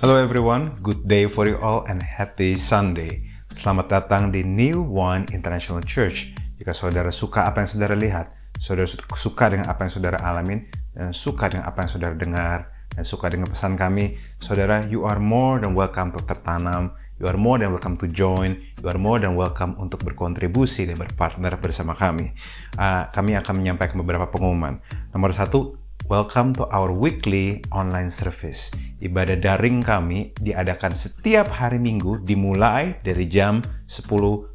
Hello everyone, good day for you all and happy Sunday. Selamat datang di New One International Church. Jika saudara suka apa yang saudara lihat, saudara suka dengan apa yang saudara alamin, dan suka dengan apa yang saudara dengar, dan suka dengan pesan kami, saudara, you are more than welcome untuk tertanam, you are more than welcome to join, you are more than welcome untuk berkontribusi dan berpartner bersama kami. Kami akan menyampaikan beberapa pengumuman. Nomor 1, welcome to our weekly online service. Ibadah daring kami diadakan setiap hari Minggu dimulai dari jam 10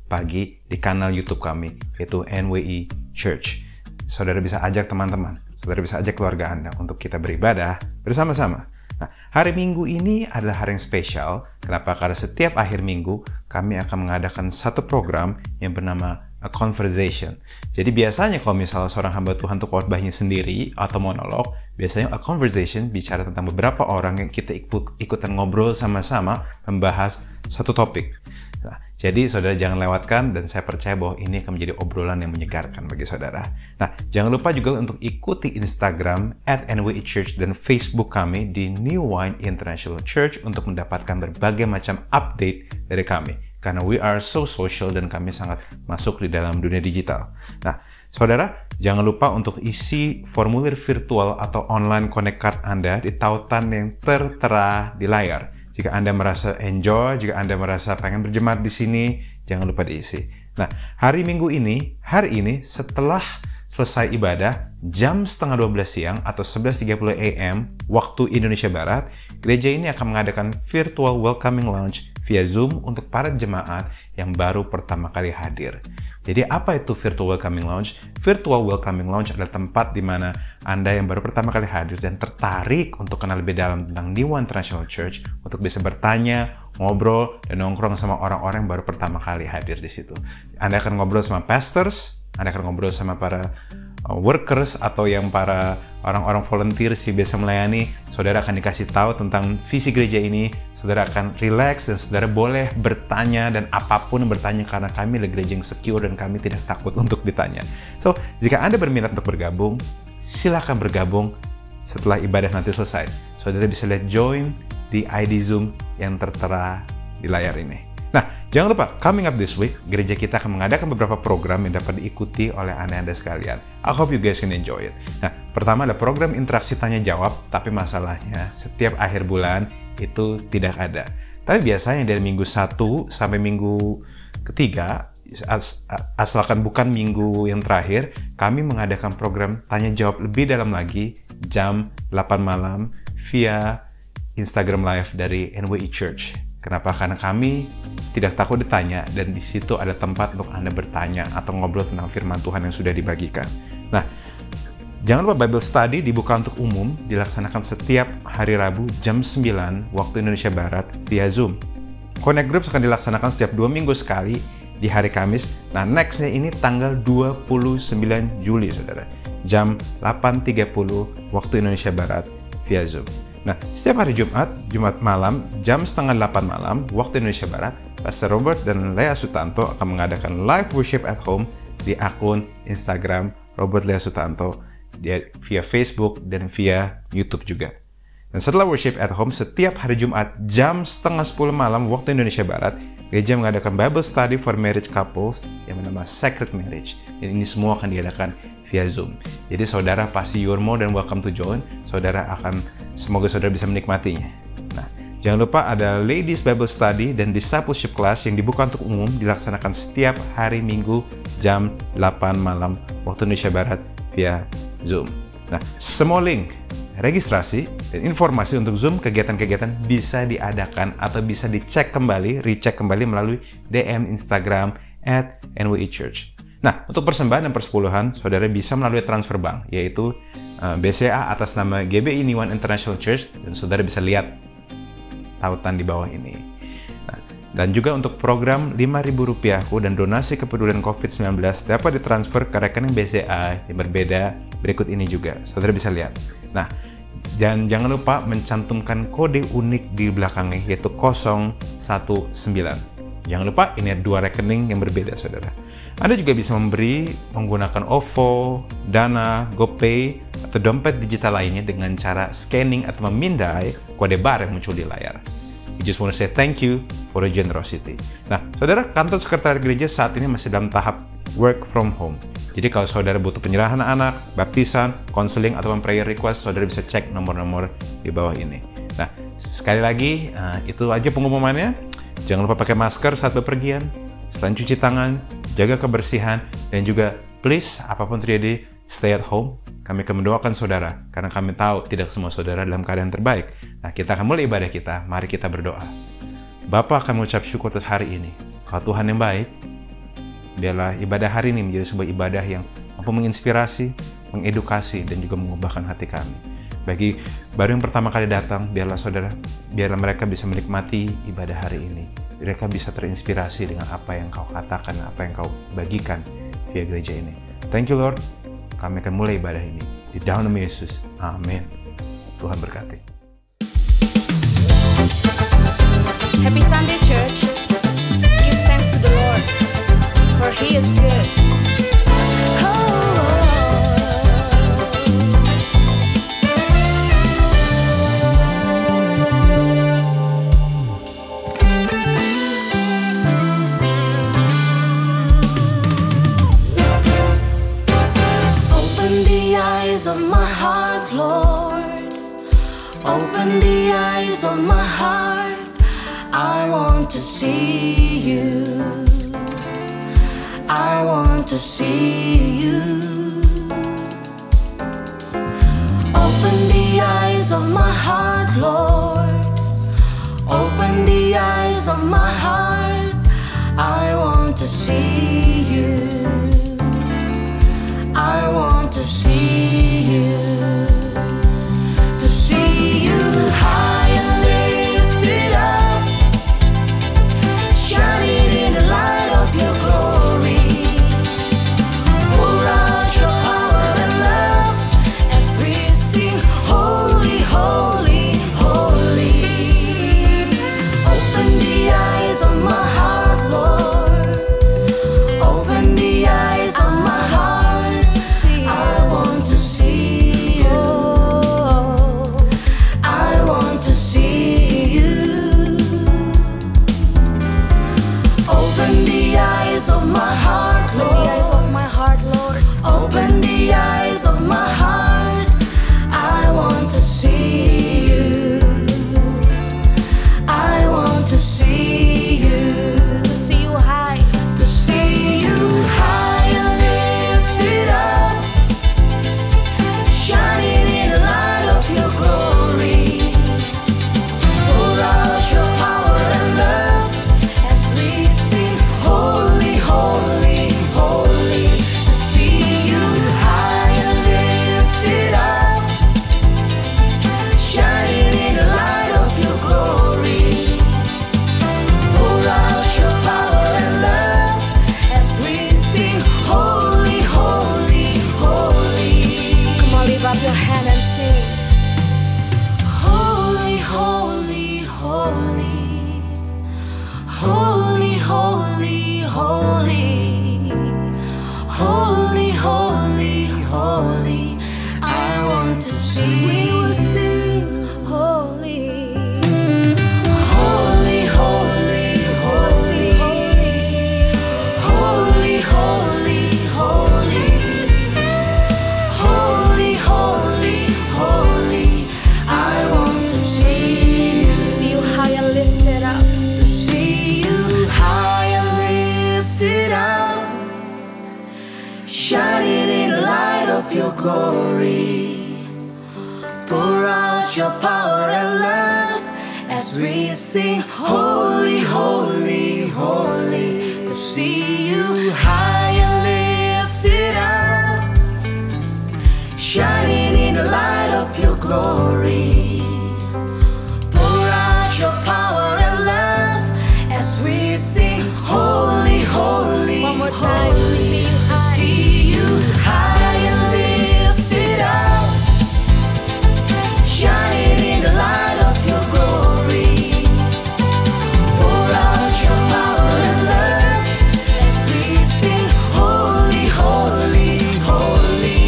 pagi di kanal YouTube kami, yaitu NWI Church. Saudara bisa ajak teman-teman, saudara bisa ajak keluarga Anda untuk kita beribadah bersama-sama. Nah, hari Minggu ini adalah hari yang spesial. Kenapa? Karena setiap akhir minggu kami akan mengadakan satu program yang bernama a conversation. Jadi biasanya kalau misalnya seorang hamba Tuhan tuh khotbahnya sendiri atau monolog, biasanya a conversation bicara tentang beberapa orang yang kita ikutan ngobrol sama-sama membahas satu topik. Nah, jadi saudara jangan lewatkan, dan saya percaya bahwa ini akan menjadi obrolan yang menyegarkan bagi saudara. Nah, jangan lupa juga untuk ikuti Instagram @NWI Church dan Facebook kami di New Wine International Church untuk mendapatkan berbagai macam update dari kami. Karena we are so social dan kami sangat masuk di dalam dunia digital. Nah, saudara, jangan lupa untuk isi formulir virtual atau online connect card Anda di tautan yang tertera di layar. Jika Anda merasa enjoy, jika Anda merasa pengen berjemaat di sini, jangan lupa diisi. Nah, hari ini setelah selesai ibadah, jam 11:30 siang atau 11:30 AM waktu Indonesia Barat, gereja ini akan mengadakan virtual welcoming lounge via Zoom untuk para jemaat yang baru pertama kali hadir. Jadi apa itu Virtual Welcoming Lounge? Virtual Welcoming Lounge adalah tempat di mana Anda yang baru pertama kali hadir dan tertarik untuk kenal lebih dalam tentang New Wine International Church untuk bisa bertanya, ngobrol, dan nongkrong sama orang-orang yang baru pertama kali hadir di situ. Anda akan ngobrol sama pastors, Anda akan ngobrol sama para workers atau yang para orang-orang volunteer yang biasa melayani. Saudara akan dikasih tahu tentang visi gereja ini. Saudara akan relax dan saudara boleh bertanya dan apapun bertanya karena kami adalah gereja yang secure dan kami tidak takut untuk ditanya. So, jika Anda berminat untuk bergabung, silakan bergabung setelah ibadah nanti selesai. Saudara bisa lihat join di ID Zoom yang tertera di layar ini. Nah, jangan lupa, coming up this week, gereja kita akan mengadakan beberapa program yang dapat diikuti oleh Anda sekalian. I hope you guys can enjoy it. Nah, pertama ada program interaksi tanya-jawab, tapi masalahnya setiap akhir bulan itu tidak ada. Tapi biasanya dari minggu 1 sampai minggu ketiga, asalkan bukan minggu yang terakhir, kami mengadakan program tanya-jawab lebih dalam lagi, jam 8 malam, via Instagram Live dari NWI Church. Kenapa? Karena kami tidak takut ditanya dan di situ ada tempat untuk Anda bertanya atau ngobrol tentang firman Tuhan yang sudah dibagikan. Nah, jangan lupa Bible Study dibuka untuk umum, dilaksanakan setiap hari Rabu jam 9 waktu Indonesia Barat via Zoom. Connect Groups akan dilaksanakan setiap 2 minggu sekali di hari Kamis. Nah, next-nya ini tanggal 29 Juli, saudara. Jam 8.30 waktu Indonesia Barat via Zoom. Nah, setiap hari Jumat malam, jam 7:30 malam, waktu Indonesia Barat, Pastor Robert dan Lea Sutanto akan mengadakan live worship at home di akun Instagram Robert Lea Sutanto, via Facebook dan via YouTube juga. Dan setelah worship at home, setiap hari Jumat, jam 9:30 malam, waktu Indonesia Barat, gereja mengadakan Bible Study for Marriage Couples yang bernama Sacred Marriage. Dan ini semua akan diadakan via Zoom. Jadi saudara pasti you're more than welcome to join. Semoga saudara bisa menikmatinya. Nah, jangan lupa ada Ladies Bible Study dan Discipleship Class yang dibuka untuk umum, dilaksanakan setiap hari Minggu jam 8 malam waktu Indonesia Barat via Zoom. Nah, semua link, registrasi, dan informasi untuk Zoom kegiatan-kegiatan bisa diadakan atau bisa recheck kembali melalui DM Instagram @NWIChurch. Nah, untuk persembahan dan persepuluhan, saudara bisa melalui transfer bank, yaitu BCA atas nama GBI New Wine International Church, dan saudara bisa lihat tautan di bawah ini. Nah, dan juga untuk program Rp5.000 dan donasi kepedulian COVID-19 dapat ditransfer ke rekening BCA yang berbeda berikut ini juga. Saudara bisa lihat. Nah, dan jangan lupa mencantumkan kode unik di belakangnya, yaitu 019. Jangan lupa, ini ada 2 rekening yang berbeda, saudara. Anda juga bisa memberi menggunakan OVO, Dana, GoPay, atau dompet digital lainnya dengan cara scanning atau memindai kode bar yang muncul di layar. We just want to say thank you for your generosity. Nah, saudara, kantor sekretariat gereja saat ini masih dalam tahap work from home. Jadi kalau saudara butuh penyerahan anak, baptisan, konseling, atau prayer request, saudara bisa cek nomor-nomor di bawah ini. Nah, sekali lagi, itu aja pengumumannya. Jangan lupa pakai masker saat bepergian, selain cuci tangan, jaga kebersihan, dan juga please, apapun terjadi, stay at home. Kami akan mendoakan saudara, karena kami tahu tidak semua saudara dalam keadaan terbaik. Nah, kita akan mulai ibadah kita, mari kita berdoa. Bapa akan mengucap syukur atas hari ini. Kalau Tuhan yang baik, biarlah ibadah hari ini menjadi sebuah ibadah yang mampu menginspirasi, mengedukasi, dan juga mengubahkan hati kami. Bagi baru yang pertama kali datang, biarlah mereka bisa menikmati ibadah hari ini. mereka bisa terinspirasi dengan apa yang Kau katakan, apa yang Kau bagikan via gereja ini. Thank you Lord, kami akan mulai ibadah ini di dalam nama Yesus, amin. Tuhan berkati. Happy Sunday, church. Give thanks to the Lord, for He is good. Open the eyes of my heart, Lord. Open the eyes of my heart. I want to see you. I want to see you. Open the eyes of my heart, Lord. Open the eyes of my heart. I want to see you. I want to see you. To see you high and lifted up, shining in the light of your glory. Pour out your power and love as we sing, holy, holy, holy. Open the eyes of my heart, Lord. Open the eyes of my heart to see. I want to see you. I want to see you. Open the eyes of my heart, Open the eyes Lord. of my heart, Lord. Open the eyes of my heart. I want to see you. I want to see you. To see you high, To see you high and lifted up, shining in the light of your glory. Pour out your power and love as we sing, holy, holy, holy. To see you high and lifted up, shining in the light of your glory. Pour out your power and love as we sing, holy, holy, holy. come on, lift up your hand and sing. Holy, holy, holy. Holy, holy, holy. Holy, holy, holy. I want to see. We will sing, holy. Holy, holy, holy. Holy, holy, holy. Holy, holy, holy. I want to see you. To see you high and lifted up, To see you high and lifted up, shining in the light of your glory. Pour out your power and love as we sing, holy, holy, holy. To see you high and lifted up, shining in the light of your glory. Pour out your power and love as we sing, holy, holy, one more time. To see you To high, see you high and lifted up, shining in the light of your glory. Pour out your power and love as we sing, holy, holy, holy.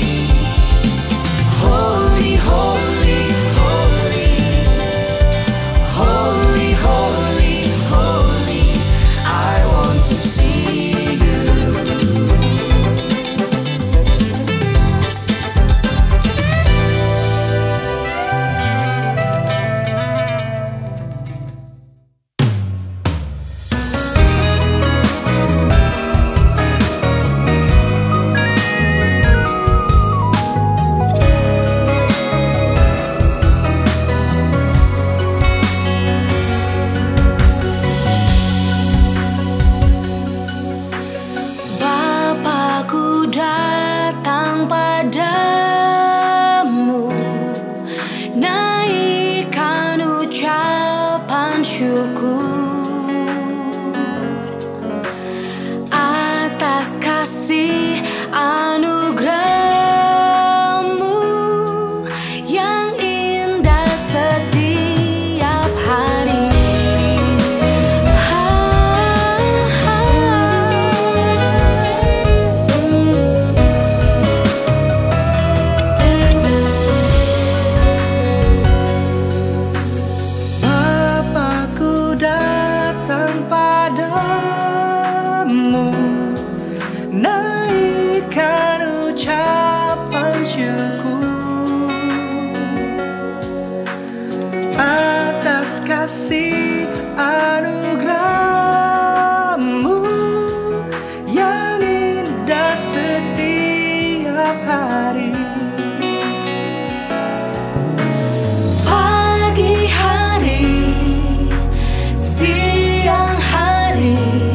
Holy, holy, holy. Holy, holy, holy. I want to see you. Bapakku datang padamu, naikkan ucapan syukur. kasih anugerah-Mu yang indah setiap hari. Pagi hari, siang hari,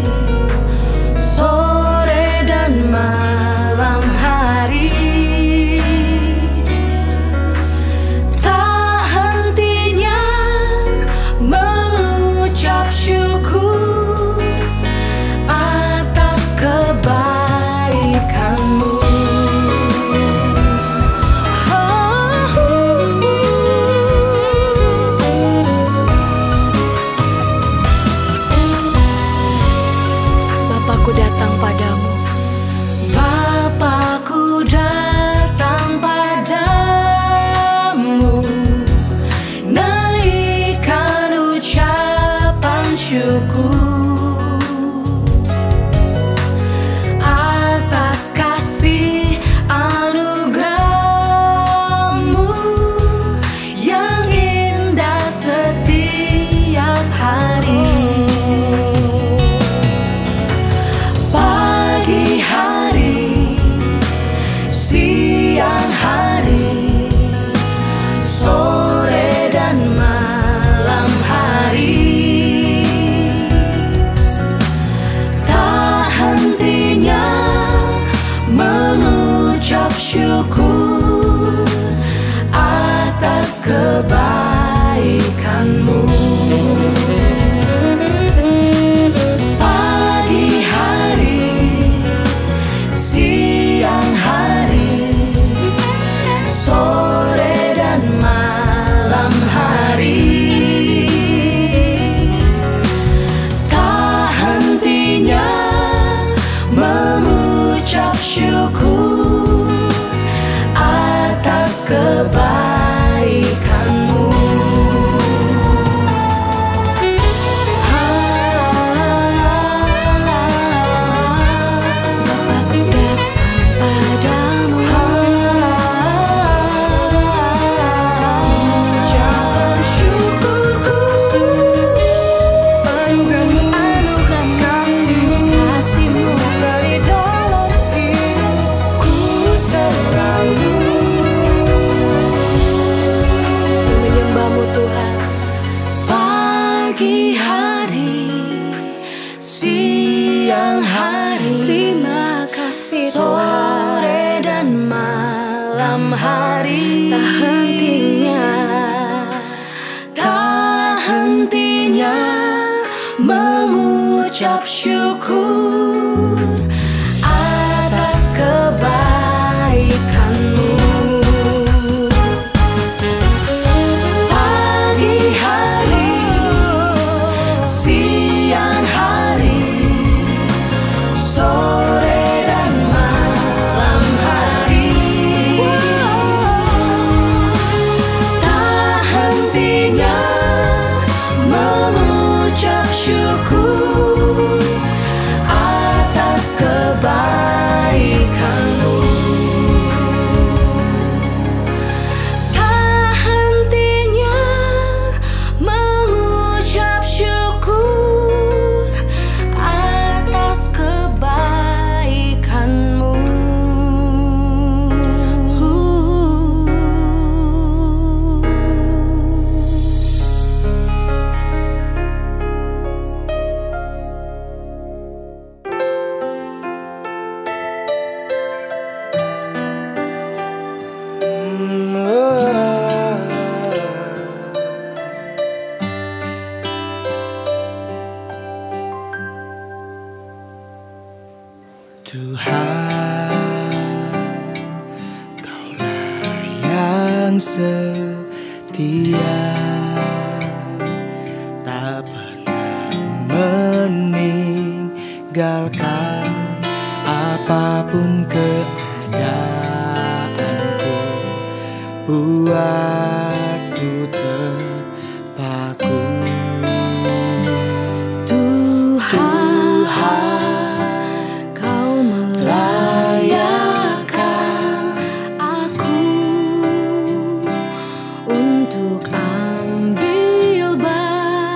sore dan malam hari, tak hentinya mengucap syukur atas kebaikan-Mu. Bapakku datang padamu, Bapakku datang padamu, naikkan ucapan syukur atas kasih anugerah-Mu yang indah setiap hari. Pagi hari, siang hari, sore dan malam hari, tak hentinya mengucap syukur atas kebaikan-Mu. Pagi hari, siang hari, sore dan malam hari, tak hentinya mengucap syukur atas kebaikan-Mu. Bapakku datang padamu, ucapan syukurku, anugerah-Mu, kasih-Mu Dari dalam hidupku selalu menyembah-Mu Tuhan. Pagi hari, siang hari, terima kasih Tuhan, sore dan malam hari, tak hentinya mengucap syukur atas kebaikan-Mu. Pagi hari, siang hari, sore dan malam hari, tak hentinya mengucap syukur atas kebaikan-Mu. Tak hentinya mengucap syukur atas kebaikan-Mu. Tuhan, Kaulah yang setia, tak pernah meninggalkan apapun keadaanku, buatku terpaku. Tuhan, Kau melayakkan aku untuk ambil bagian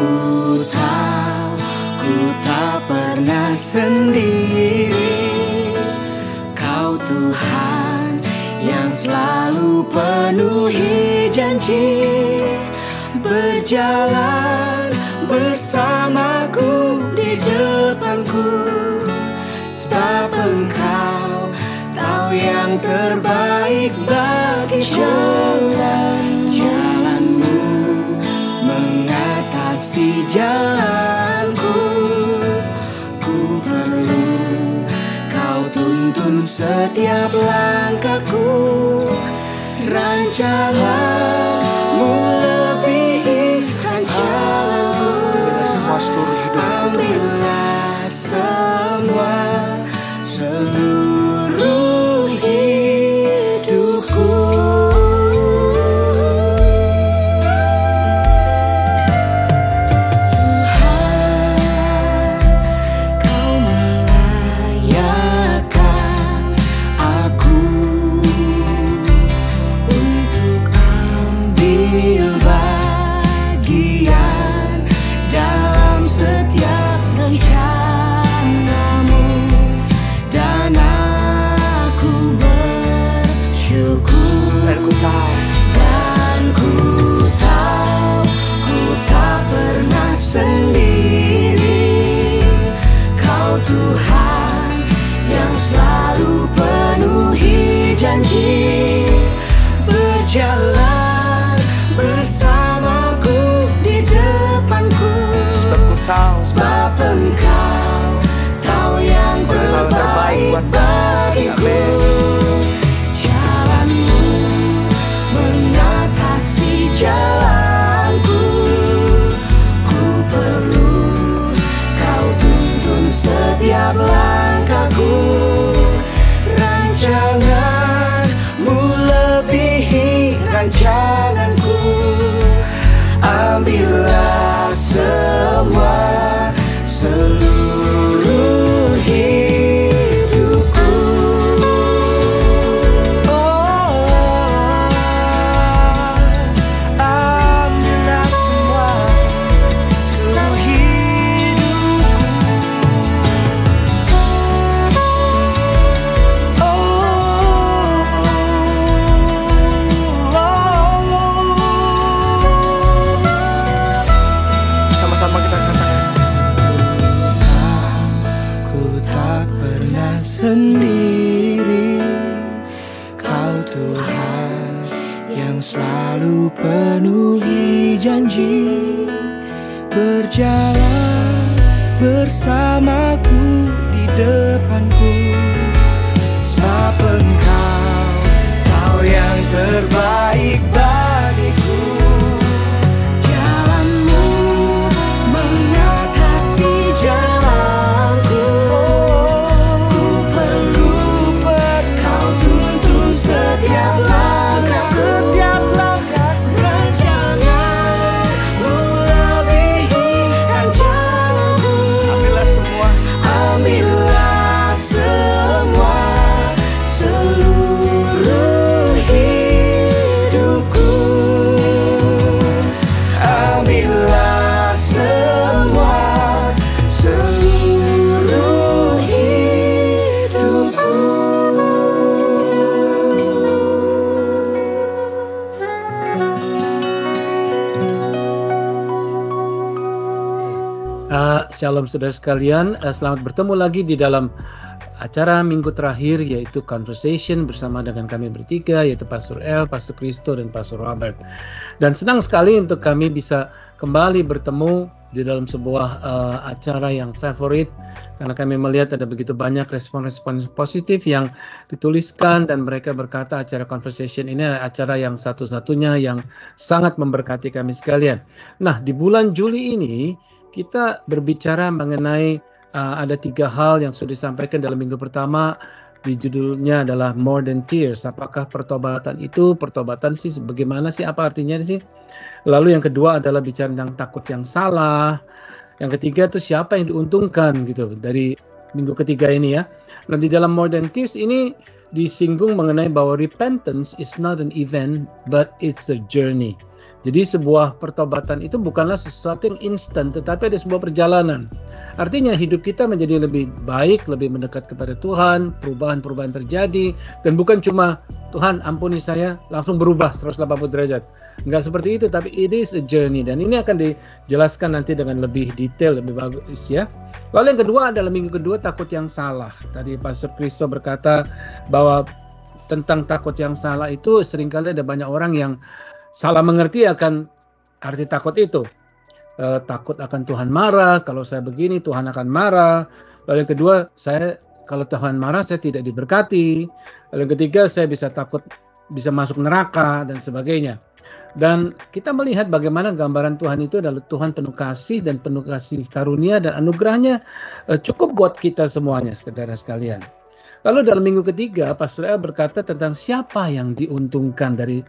ku tahu ku tak pernah sendiri. Kau Tuhan yang selalu penuhi janji, berjalan bersamaku di depanku. Sebab Engkau tahu yang terbaik bagi jalanmu, mengatasi jalanku. Ku perlu Kau tuntun setiap langkahku. Rancanganmu lebihi rancanganku. Ambillah semua seluruh hidupku. Ambillah semua seluruh hidupku. Tuhan, Kau melayakan aku untuk ambil bagian dalam setiap rencanamu, dan aku bersyukur. Dan ku tahu Ku tak pernah sendiri. Kau Tuhan yang selalu penuhi janji, berjalan bersamaku di depanku. sebab ku tahu Sebab Engkau tahu yang terbaik bagiku. Jalanmu mengatasi jalanku. Ku perlu Kau tuntun setiap langkahku. Rancanganmu lebihi rancanganku. Ambillah semua seluruh hidupku. Ambillah semua seluruh sama-sama kita katakan. Ku tak pernah sendiri. Kau Tuhan yang selalu penuhi janji, berjalan bersamaku di depanku. Sebab Engkau tahu yang terbaik bagiku. Jalanmu mengatasi jalanku. Ku perlu Kau tuntun setiap langkahku. Rancanganmu lebihi rancanganku. Ambillah semua Ambillah semua seluruh hidupku. Ambillah semua seluruh hidupku. Shalom saudara sekalian, selamat bertemu lagi di dalam acara minggu terakhir, yaitu Conversation bersama dengan kami bertiga, yaitu Pastor El, Pastor Christo, dan Pastor Robert. Dan senang sekali untuk kami bisa kembali bertemu di dalam sebuah acara yang favorit, karena kami melihat ada begitu banyak respon-respon positif yang dituliskan, dan mereka berkata acara Conversation ini adalah acara yang satu-satunya yang sangat memberkati kami sekalian. Nah, di bulan Juli ini kita berbicara mengenai ada 3 hal yang sudah disampaikan dalam minggu pertama. Di judulnya adalah More Than Tears. Apakah pertobatan itu? Pertobatan sih bagaimana sih? Apa artinya sih? Lalu yang kedua adalah bicara tentang takut yang salah. Yang ketiga itu siapa yang diuntungkan gitu dari minggu ketiga ini ya. Nah, di dalam More Than Tears ini disinggung mengenai bahwa repentance is not an event but it's a journey. Jadi sebuah pertobatan itu bukanlah sesuatu yang instan, tetapi ada sebuah perjalanan. Artinya hidup kita menjadi lebih baik, lebih mendekat kepada Tuhan, perubahan-perubahan terjadi, dan bukan cuma Tuhan ampuni saya langsung berubah 180 derajat. Enggak seperti itu, tapi it is a journey, dan ini akan dijelaskan nanti dengan lebih detail, lebih bagus ya. Lalu yang kedua adalah minggu kedua takut yang salah. Tadi Pastor Kristo berkata bahwa tentang takut yang salah itu seringkali ada banyak orang yang salah mengerti akan arti takut itu. Takut akan Tuhan marah, kalau saya begini Tuhan akan marah. Lalu yang kedua, kalau Tuhan marah saya tidak diberkati. Lalu yang ketiga, saya takut bisa masuk neraka dan sebagainya. Dan kita melihat bagaimana gambaran Tuhan itu adalah Tuhan penuh kasih dan penuh kasih karunia dan anugerahnya cukup buat kita semuanya, saudara sekalian. Lalu dalam minggu ketiga, Pastor El berkata tentang siapa yang diuntungkan dari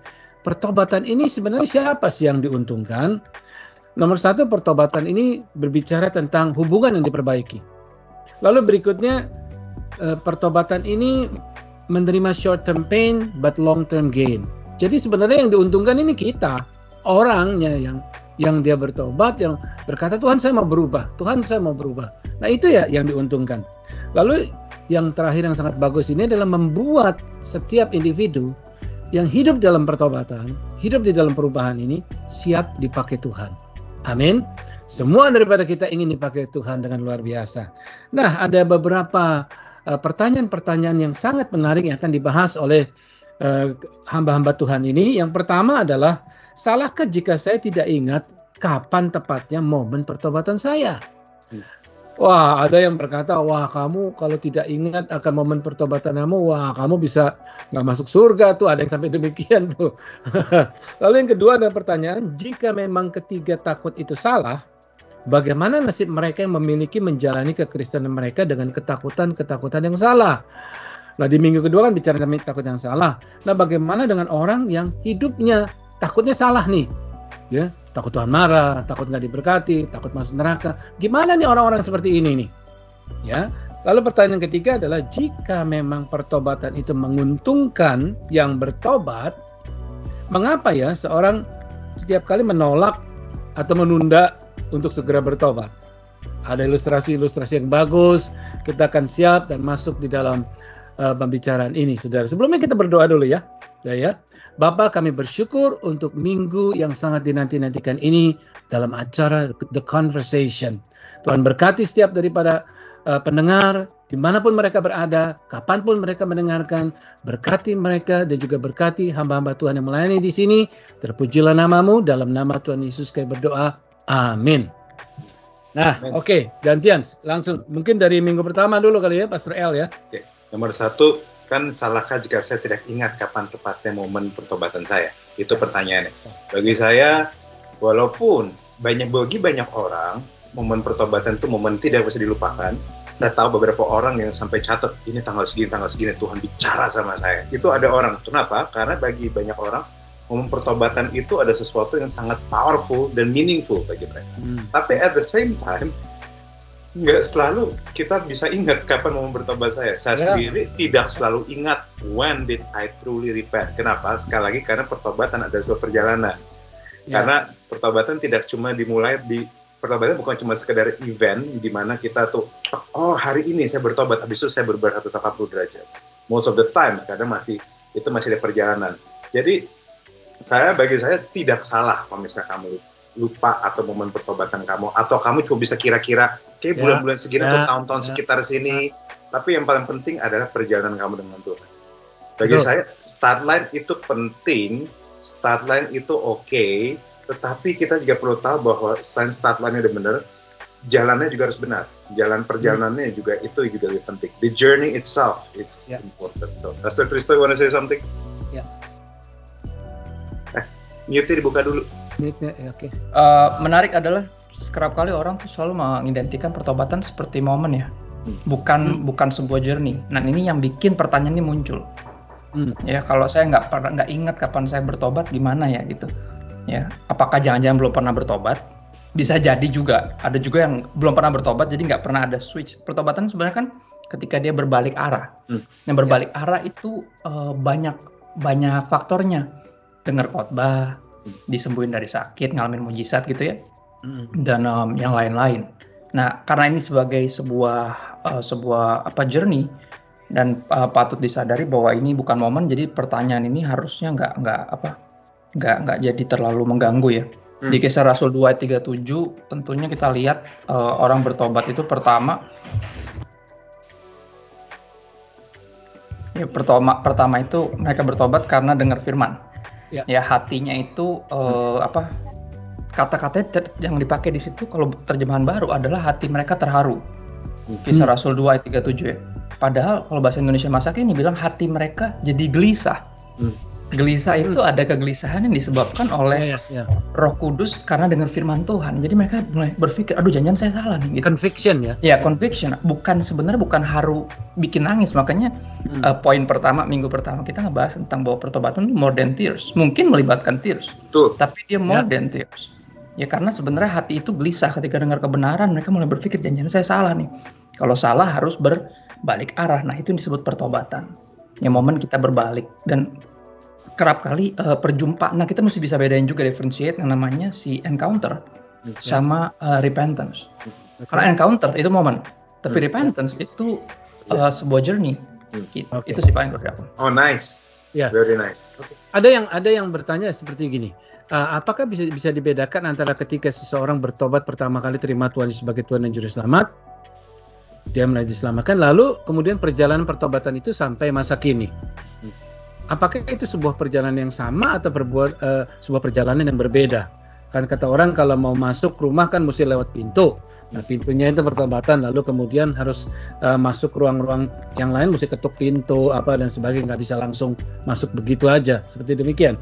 pertobatan ini. Sebenarnya siapa sih yang diuntungkan? Nomor satu, pertobatan ini berbicara tentang hubungan yang diperbaiki. Lalu berikutnya, pertobatan ini menerima short term pain but long term gain. Jadi sebenarnya yang diuntungkan ini kita, orangnya yang dia bertobat, yang berkata Tuhan saya mau berubah, Tuhan saya mau berubah. Nah itu ya yang diuntungkan. Lalu yang terakhir yang sangat bagus ini adalah membuat setiap individu yang hidup dalam pertobatan, hidup di dalam perubahan ini siap dipakai Tuhan. Amin. Semua daripada kita ingin dipakai Tuhan dengan luar biasa. Nah, ada beberapa pertanyaan-pertanyaan yang sangat menarik yang akan dibahas oleh hamba-hamba Tuhan ini. Yang pertama adalah, salahkah jika saya tidak ingat kapan tepatnya momen pertobatan saya? Wah, ada yang berkata, wah kamu kalau tidak ingat akan momen pertobatan kamu, wah kamu bisa nggak masuk surga tuh. Ada yang sampai demikian tuh. Lalu yang kedua ada pertanyaan, jika memang ketiga takut itu salah, bagaimana nasib mereka yang memiliki menjalani kekristenan mereka dengan ketakutan-ketakutan yang salah? Nah di minggu kedua kan bicara tentang takut yang salah. Nah bagaimana dengan orang yang hidupnya takutnya salah nih? Ya, takut Tuhan marah, takut nggak diberkati, takut masuk neraka. Gimana nih orang-orang seperti ini nih? Ya. Lalu pertanyaan ketiga adalah, jika memang pertobatan itu menguntungkan yang bertobat, mengapa ya seorang setiap kali menolak atau menunda untuk segera bertobat? Ada ilustrasi-ilustrasi yang bagus. Kita akan siap dan masuk di dalam pembicaraan ini, saudara. Sebelumnya kita berdoa dulu ya. Ya. Bapa, kami bersyukur untuk minggu yang sangat dinanti-nantikan ini dalam acara The Conversation. Tuhan berkati setiap daripada pendengar, dimanapun mereka berada, kapanpun mereka mendengarkan, berkati mereka dan juga berkati hamba-hamba Tuhan yang melayani di sini. Terpujilah namamu, dalam nama Tuhan Yesus kami berdoa. Amin. Nah, oke, gantian. Langsung, mungkin dari minggu pertama dulu kali ya, Pastor El ya. Oke. Nomor satu, kan salahkah jika saya tidak ingat kapan tepatnya momen pertobatan saya? Itu pertanyaannya. Bagi saya, walaupun bagi banyak orang, momen pertobatan itu momen tidak bisa dilupakan. Saya tahu beberapa orang yang sampai catat, ini tanggal segini, Tuhan bicara sama saya. Itu ada orang. Kenapa? Karena bagi banyak orang, momen pertobatan itu ada sesuatu yang sangat powerful dan meaningful bagi mereka. Tapi at the same time, nggak selalu kita bisa ingat kapan momen bertobat saya. Saya sendiri tidak selalu ingat when did I truly repent. Kenapa? Sekali lagi karena pertobatan ada sebuah perjalanan. Karena pertobatan tidak cuma pertobatan bukan cuma sekedar event di mana kita tuh, oh hari ini saya bertobat, habis itu saya berubah 180 derajat. Most of the time karena masih ada perjalanan. Jadi bagi saya tidak salah kalau misalnya kamu lupa atau momen pertobatan kamu, atau kamu cuma bisa kira-kira kayak bulan-bulan segini atau tahun-tahun sekitar sini. Tapi yang paling penting adalah perjalanan kamu dengan Tuhan. Bagi saya start line itu penting, start line itu oke, tetapi kita juga perlu tahu bahwa selain start line-nya udah benar, jalannya juga harus benar. Jalan perjalanannya juga lebih penting. The journey itself, it's important. So, Pastor Kristo, wanna say something? Ya. Mute-nya dibuka dulu. Oke. Menarik adalah kerap kali orang tuh selalu mengidentikan pertobatan seperti momen ya, bukan sebuah journey. Nah ini yang bikin pertanyaan ini muncul. Ya kalau saya nggak ingat kapan saya bertobat gimana ya gitu. Ya apakah jangan-jangan belum pernah bertobat? Bisa jadi juga. Ada juga yang belum pernah bertobat jadi nggak pernah ada switch. Pertobatan sebenarnya kan ketika dia berbalik arah. Yang berbalik arah itu banyak faktornya. Dengar khotbah, disembuhin dari sakit, ngalamin mujizat gitu ya, dan yang lain-lain. Nah, karena ini sebagai sebuah journey, dan patut disadari bahwa ini bukan momen, jadi pertanyaan ini harusnya nggak jadi terlalu mengganggu ya. Di Kisah Rasul 2 ayat 37 tentunya kita lihat orang bertobat itu pertama itu mereka bertobat karena dengar firman. Ya, hatinya itu kata-katanya yang dipakai di situ kalau terjemahan baru adalah hati mereka terharu. Kisah Rasul 2 ayat 37 ya. Padahal kalau bahasa Indonesia masa kini bilang hati mereka jadi gelisah. Gelisah itu ada kegelisahan yang disebabkan oleh Roh Kudus karena dengar firman Tuhan. Jadi mereka mulai berpikir, aduh jangan saya salah nih. Gitu. Conviction ya? Ya, conviction. Sebenarnya bukan haru bikin nangis. Makanya poin pertama, minggu pertama kita ngebahas tentang bahwa pertobatan itu more than tears. Mungkin melibatkan tears. Betul. Tapi dia more than tears. Ya karena sebenarnya hati itu gelisah ketika dengar kebenaran. Mereka mulai berpikir, jangan saya salah nih. Kalau salah harus berbalik arah. Nah itu disebut pertobatan. Ya momen kita berbalik. Dan kerap kali perjumpaan, nah kita mesti bisa bedain juga differentiate yang namanya si encounter sama repentance. Karena encounter itu momen, tapi repentance itu sebuah journey. Gitu. Itu sih paling menurut aku. Oh nice, very nice. Ada yang bertanya seperti gini, apakah bisa dibedakan antara ketika seseorang bertobat pertama kali terima Tuhan sebagai Tuhan dan Juru Selamat, dia mulai diselamatkan, lalu kemudian perjalanan pertobatan itu sampai masa kini? Apakah itu sebuah perjalanan yang sama atau sebuah perjalanan yang berbeda? Kan kata orang kalau mau masuk rumah kan mesti lewat pintu. Nah pintunya itu pertobatan, lalu kemudian harus masuk ruang-ruang yang lain, mesti ketuk pintu dan sebagainya, nggak bisa langsung masuk begitu aja. Seperti demikian.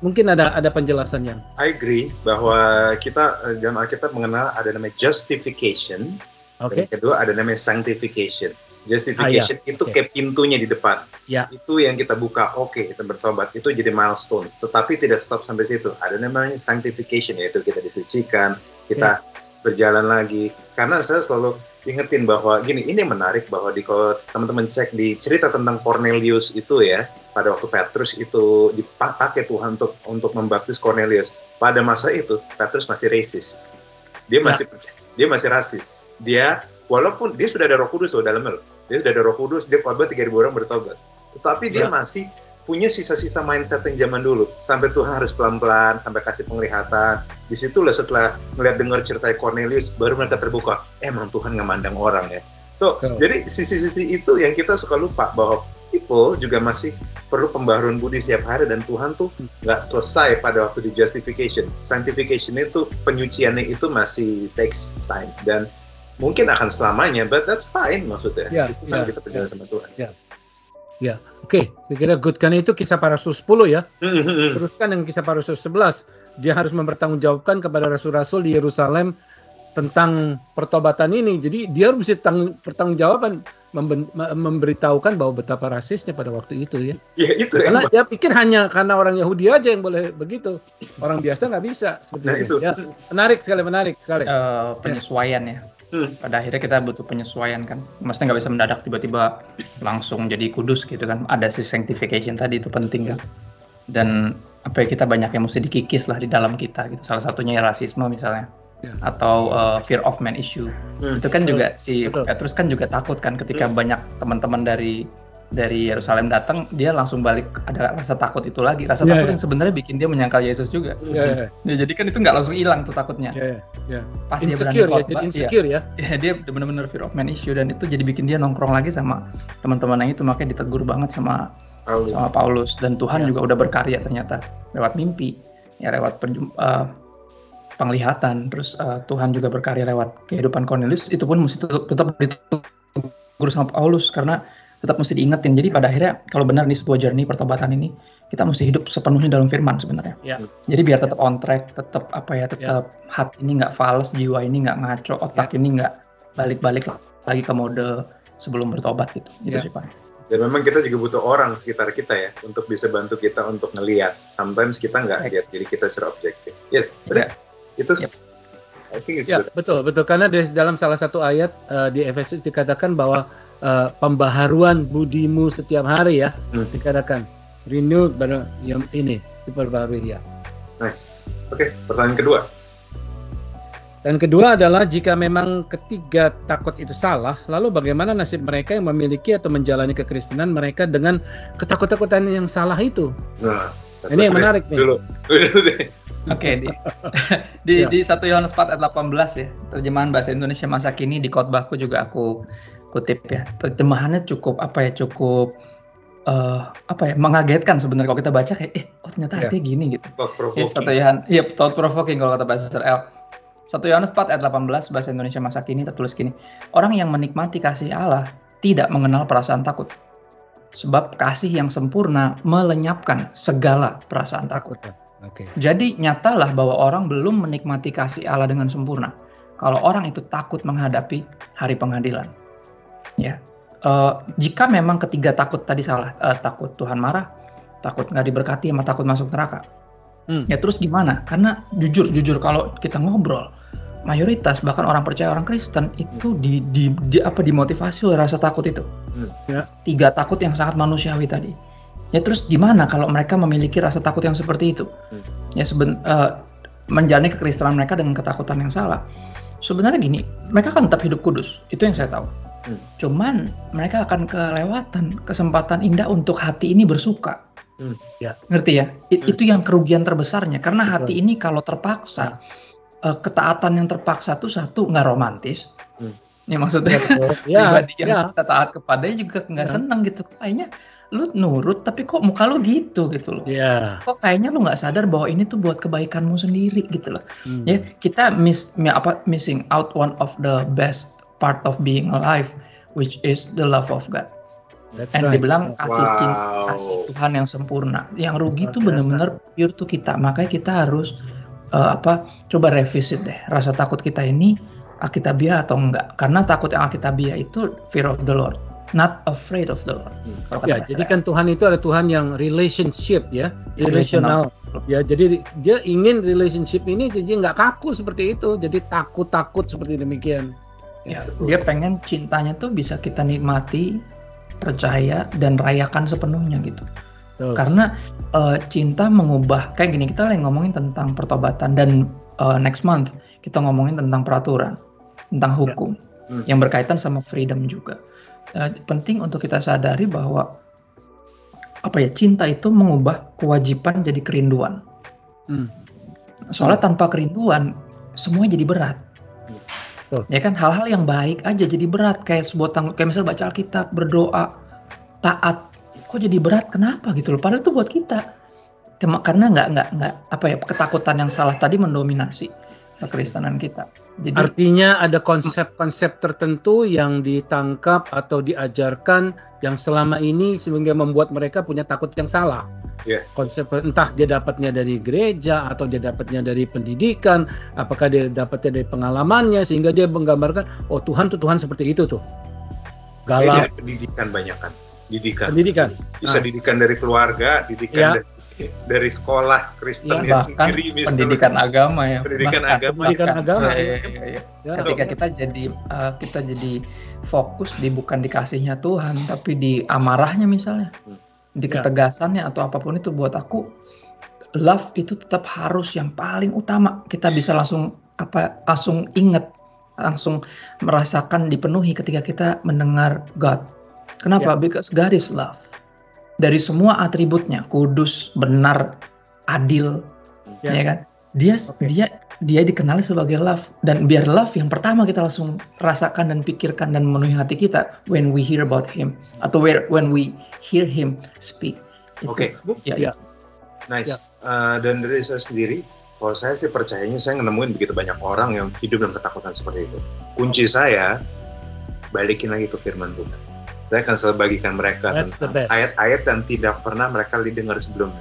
Mungkin ada penjelasan yang. I agree bahwa kita dalam Alkitab mengenal ada namanya justification. Dan kedua ada namanya sanctification. Justification itu kayak pintunya di depan. Itu yang kita buka, kita bertobat, itu jadi milestones. Tetapi tidak stop sampai situ. Ada namanya sanctification, yaitu kita disucikan, kita berjalan lagi. Karena saya selalu ingetin bahwa ini menarik bahwa kalau teman-teman cek di cerita tentang Cornelius itu ya, pada waktu Petrus itu dipakai Tuhan untuk membaptis Cornelius. Pada masa itu Petrus masih racist. Dia masih rasis. Walaupun dia sudah ada Roh Kudus dalamnya loh. Dia sudah ada Roh Kudus, dia khotbah 3.000 orang bertobat. Tetapi dia masih punya sisa-sisa mindset yang zaman dulu. Sampai Tuhan harus pelan-pelan, sampai kasih penglihatan. Disitulah setelah dengar cerita Cornelius, baru mereka terbuka. Emang Tuhan nggak mandang orang ya. Jadi sisi-sisi itu yang kita suka lupa, bahwa people juga masih perlu pembaharuan budi setiap hari, dan Tuhan tuh nggak selesai pada waktu di justification. Sanctification itu, penyuciannya itu masih takes time, dan mungkin akan selamanya, but that's fine maksudnya. Itu kan kita berjalan sama Tuhan. Oke. Saya kira good. Karena itu Kisah Para Rasul 10 ya. Teruskan yang Kisah Para Rasul 11. Dia harus mempertanggungjawabkan kepada rasul-rasul di Yerusalem tentang pertobatan ini. Jadi dia harus bertanggungjawaban memberitahukan bahwa betapa rasisnya pada waktu itu ya. Itu. Karena dia pikir hanya karena orang Yahudi aja yang boleh begitu. Orang biasa nggak bisa seperti itu. Ya. Menarik sekali. Penyesuaian ya. Pada akhirnya kita butuh penyesuaian kan. Maksudnya nggak bisa mendadak tiba-tiba langsung jadi kudus gitu kan. Ada si sanctification tadi, itu penting kan. Dan kita banyak yang mesti dikikis lah di dalam kita gitu. Salah satunya ya rasisme misalnya. Atau fear of man issue. Itu kan juga Petrus kan juga takut kan ketika banyak teman-teman dari Yerusalem datang, dia langsung balik, ada rasa takut itu lagi. Rasa takut yang sebenarnya bikin dia menyangkal Yesus juga. Jadi kan itu nggak langsung hilang tuh takutnya. Pas insecure, dia berani insecure ya. Dia benar-benar fear of man issue, dan itu jadi bikin dia nongkrong lagi sama teman-teman yang itu. Makanya ditegur banget sama Paulus. Dan Tuhan juga udah berkarya ternyata lewat mimpi, ya lewat penglihatan. Terus Tuhan juga berkarya lewat kehidupan Cornelius. Itu pun mesti tetap ditegur sama Paulus, karena tetap mesti diingetin. Jadi pada akhirnya kalau benar nih sebuah journey pertobatan ini, kita mesti hidup sepenuhnya dalam firman sebenarnya. Jadi biar tetap on track, tetap hati ini nggak fals, jiwa ini nggak ngaco, otak ini nggak balik-balik lagi ke mode sebelum bertobat gitu. Itu sih Pak. Dan memang kita juga butuh orang sekitar kita ya, untuk bisa bantu kita untuk ngelihat. Sometimes kita nggak lihat, jadi kita secara objektif. Itu I think it's good. Betul. Karena dalam salah satu ayat di Efesus dikatakan bahwa pembaharuan budimu setiap hari ya, dikatakan renewed yang ini diperbarui ya. Nice. Oke, pertanyaan kedua. Dan kedua adalah jika memang ketiga takut itu salah, lalu bagaimana nasib mereka yang memiliki atau menjalani kekristenan mereka dengan ketakutan yang salah itu? Nah, ini yang menarik nih. Oke, di 1 Yohanes 4 ayat 18 ya, terjemahan bahasa Indonesia masa kini, di khotbahku juga aku kutip ya. Terjemahannya cukup mengagetkan sebenarnya kalau kita baca kayak ternyata artinya gini gitu. Thought provoking kalau kata bahasa Israel. 1 Yohanes 4 ayat 18 bahasa Indonesia masa kini tertulis gini. Orang yang menikmati kasih Allah tidak mengenal perasaan takut. Sebab kasih yang sempurna melenyapkan segala perasaan takut. Jadi nyatalah bahwa orang belum menikmati kasih Allah dengan sempurna kalau orang itu takut menghadapi hari pengadilan. Ya. Jika memang ketiga takut tadi salah, takut Tuhan marah, takut nggak diberkati, sama takut masuk neraka. Ya terus gimana? Karena jujur kalau kita ngobrol, mayoritas bahkan orang percaya, orang Kristen itu dimotivasi oleh rasa takut itu. Ya. 3 takut yang sangat manusiawi tadi. Ya terus gimana kalau mereka memiliki rasa takut yang seperti itu? Ya menjalani kekristenan mereka dengan ketakutan yang salah. Sebenarnya gini, mereka akan tetap hidup kudus. Itu yang saya tahu. Cuman mereka akan kelewatan kesempatan indah untuk hati ini bersuka. Ya, ngerti ya? Itu yang kerugian terbesarnya. Karena hati ini kalau terpaksa, ketaatan yang terpaksa tuh satu nggak romantis. Ya maksudnya pribadi yang kita taat kepadanya juga nggak senang gitu. Kayaknya lu nurut tapi kok muka lu gitu loh. Kok kayaknya lu nggak sadar bahwa ini tuh buat kebaikanmu sendiri gitu loh. Ya, kita missing out one of the best part of being alive, which is the love of God. Dibilang kasih cinta, kasih Tuhan yang sempurna. Yang rugi tuh benar-benar pure tuh kita. Makanya kita harus coba revisit deh rasa takut kita ini Alkitabiah atau enggak. Karena takut yang Alkitabiah itu fear of the Lord, not afraid of the Lord. Ya, jadi kan Tuhan itu ada Tuhan yang relationship ya, relational. Ya, jadi dia ingin relationship ini jadi nggak kaku seperti itu. Jadi takut seperti demikian. Ya, dia pengen cintanya tuh bisa kita nikmati, percaya dan rayakan sepenuhnya gitu. Karena cinta mengubah, kayak gini, kita lagi ngomongin tentang pertobatan dan next month kita ngomongin tentang peraturan, tentang hukum yang berkaitan sama freedom juga. Penting untuk kita sadari bahwa cinta itu mengubah kewajiban jadi kerinduan. Soalnya tanpa kerinduan semua jadi berat. Ya kan, hal-hal yang baik aja jadi berat, kayak sebuah kayak misal baca Alkitab, berdoa, taat, kok jadi berat, kenapa gitu loh? Padahal itu buat kita. Karena nggak ketakutan yang salah tadi mendominasi kekristenan kita. Jadi, artinya ada konsep-konsep tertentu yang ditangkap atau diajarkan yang selama ini sehingga membuat mereka punya takut yang salah. Konsep entah dia dapatnya dari gereja atau dia dapatnya dari pendidikan, apakah dia dapatnya dari pengalamannya sehingga dia menggambarkan Tuhan tuh Tuhan seperti itu tuh. Galak. Pendidikan banyak kan. Pendidikan. Bisa didikan dari keluarga, didikan dari sekolah Kristen sendiri, pendidikan agama ya. Pendidikan agama. Ketika kita jadi fokus bukan di kasihnya Tuhan, tapi di amarahnya misalnya. Di ketegasannya atau apapun itu, buat aku love itu tetap harus yang paling utama. Kita bisa langsung ingat, langsung merasakan dipenuhi ketika kita mendengar God. Kenapa? Because God is love. Dari semua atributnya, kudus, benar, adil, ya kan? Dia dikenali sebagai love, dan biar love yang pertama kita langsung rasakan dan pikirkan dan memenuhi hati kita when we hear about Him atau when we hear Him speak. Oke. Nice. Dan dari saya sendiri, kalau saya sih percayanya, saya nemuin begitu banyak orang yang hidup dalam ketakutan seperti itu. Kunci saya, balikin lagi ke firman Tuhan. Saya akan selalu bagikan mereka tentang ayat-ayat yang tidak pernah mereka didengar sebelumnya.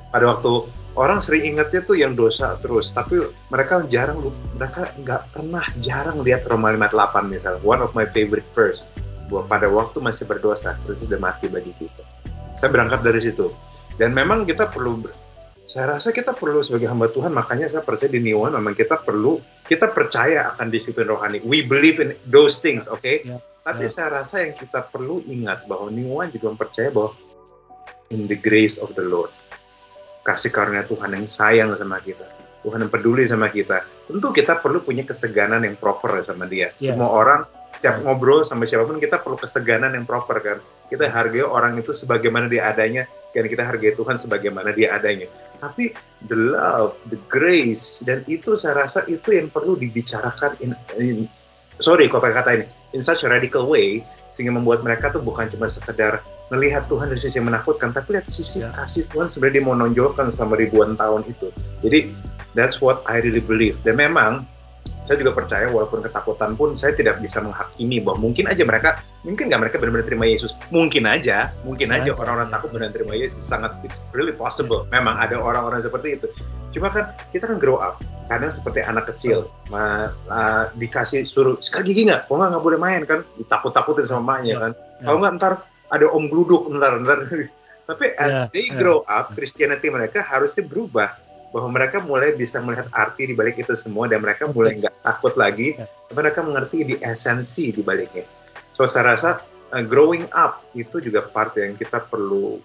Pada waktu orang sering ingatnya tuh yang dosa terus, tapi mereka jarang lihat Roma 5:8 misalnya. One of my favorite verse, bahwa pada waktu masih berdosa, Kristus sudah mati bagi kita. Saya berangkat dari situ. Dan memang kita perlu sebagai hamba Tuhan, makanya saya percaya di New One, memang kita percaya akan disiplin rohani. We believe in those things, okay? Tapi saya rasa yang kita perlu ingat bahwa New One juga percaya bahwa in the grace of the Lord. kasih karunia Tuhan yang sayang sama kita, Tuhan yang peduli sama kita. Tentu kita perlu punya keseganan yang proper sama Dia. Semua orang setiap ngobrol sama siapapun kita perlu keseganan yang proper kan. Kita hargai orang itu sebagaimana dia adanya, dan kita hargai Tuhan sebagaimana dia adanya. Tapi the love, the grace, dan itu saya rasa itu yang perlu dibicarakan sorry kalau pakai kata ini, in such a radical way, sehingga membuat mereka tuh bukan cuma sekedar melihat Tuhan dari sisi yang menakutkan, tapi lihat sisi kasih Tuhan sebenarnya dia mau nonjolkan selama ribuan tahun itu. Jadi that's what I really believe. Dan memang saya juga percaya walaupun ketakutan pun saya tidak bisa menghakimi bahwa mungkin nggak mereka benar-benar terima Yesus. Mungkin aja orang-orang takut benar-benar terima Yesus. Sangat, it's really possible. Memang ada orang-orang seperti itu. Cuma kan kita kan grow up. Kadang seperti anak kecil, dikasih suruh sikat gigi nggak? Kalau nggak boleh main kan? Ditakut-takutin sama emaknya kan? Kalau nggak ntar ada om gluduk ntar. Tapi as they grow up, Christianity mereka harusnya berubah. Bahwa mereka mulai bisa melihat arti di balik itu semua, dan mereka mulai nggak takut lagi, tapi mereka mengerti di esensi di baliknya. So saya rasa growing up itu juga part yang kita perlu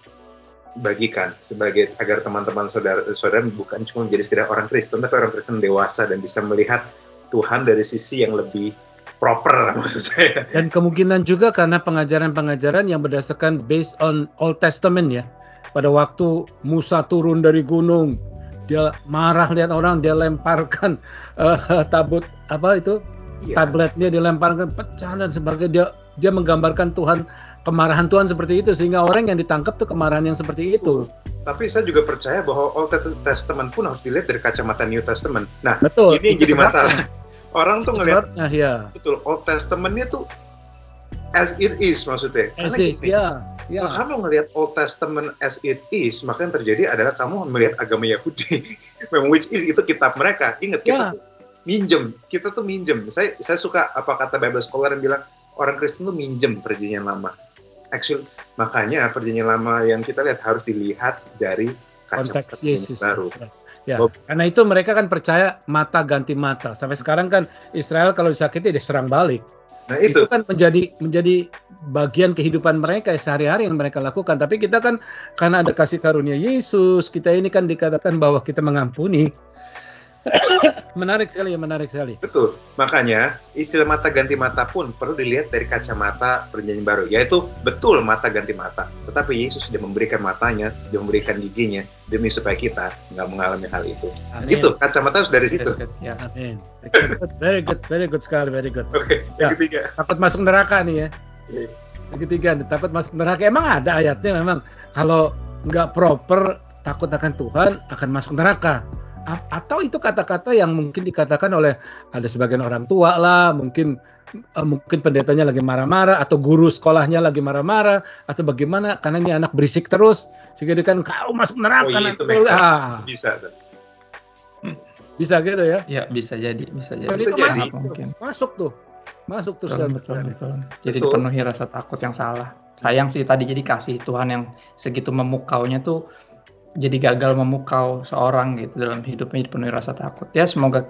bagikan sebagai agar teman-teman saudara bukan cuma menjadi sekedar orang Kristen, tapi orang Kristen dewasa dan bisa melihat Tuhan dari sisi yang lebih proper maksud saya. Dan kemungkinan juga karena pengajaran-pengajaran yang berdasarkan based on Old Testament ya. Pada waktu Musa turun dari gunung, dia marah lihat orang, dia lemparkan tabut tabletnya dilemparkan pecah dan sebagainya. Dia menggambarkan kemarahan Tuhan seperti itu, sehingga orang yang ditangkap tuh kemarahan yang seperti itu. Tapi saya juga percaya bahwa Old Testament pun harus dilihat dari kacamata New Testament. Nah, betul, ini yang jadi masalah. Orang tuh ngelihat betul Old Testament-nya tuh as it is maksudnya. As is, Kalau kamu ngelihat Old Testament as it is, maka yang terjadi adalah kamu melihat agama Yahudi, which is itu kitab mereka. Ingat kita tuh minjem. Saya suka apa kata Bible scholar yang bilang orang Kristen tuh minjem perjanjian lama. Actually, makanya perjanjian lama yang kita lihat harus dilihat dari kacamata Yesus baru. Ya, karena itu mereka kan percaya mata ganti mata. Sampai sekarang kan Israel kalau disakiti dia serang balik. Nah itu kan menjadi bagian kehidupan mereka sehari-hari yang mereka lakukan. Tapi kita kan karena ada kasih karunia Yesus, kita ini kan dikatakan bahwa kita mengampuni. Menarik sekali. Betul. Makanya istilah mata ganti mata pun perlu dilihat dari kacamata perjanjian baru. Yaitu betul mata ganti mata. Tetapi Yesus sudah memberikan matanya, dia memberikan giginya demi supaya kita nggak mengalami hal itu. Amen. Gitu. Kacamata harus dari situ. Ya, amin. Very good sekali, very good. Oke. Yang ketiga. Takut masuk neraka nih ya. Yang ketiga, takut masuk neraka. Emang ada ayatnya memang kalau nggak proper takut akan Tuhan akan masuk neraka. Atau itu kata-kata yang mungkin dikatakan oleh ada sebagian orang tua lah, mungkin pendetanya lagi marah-marah, atau guru sekolahnya lagi marah-marah, atau bagaimana karena ini anak berisik terus sehingga dia kan kau masuk neraka. Bisa gitu ya? Ya bisa jadi. Mungkin. Masuk tuh betul. Jadi dipenuhi rasa takut yang salah. Sayang sih tadi jadi kasih Tuhan yang segitu memukaunya tuh jadi gagal memukau seorang gitu dalam hidupnya, dipenuhi rasa takut. Ya semoga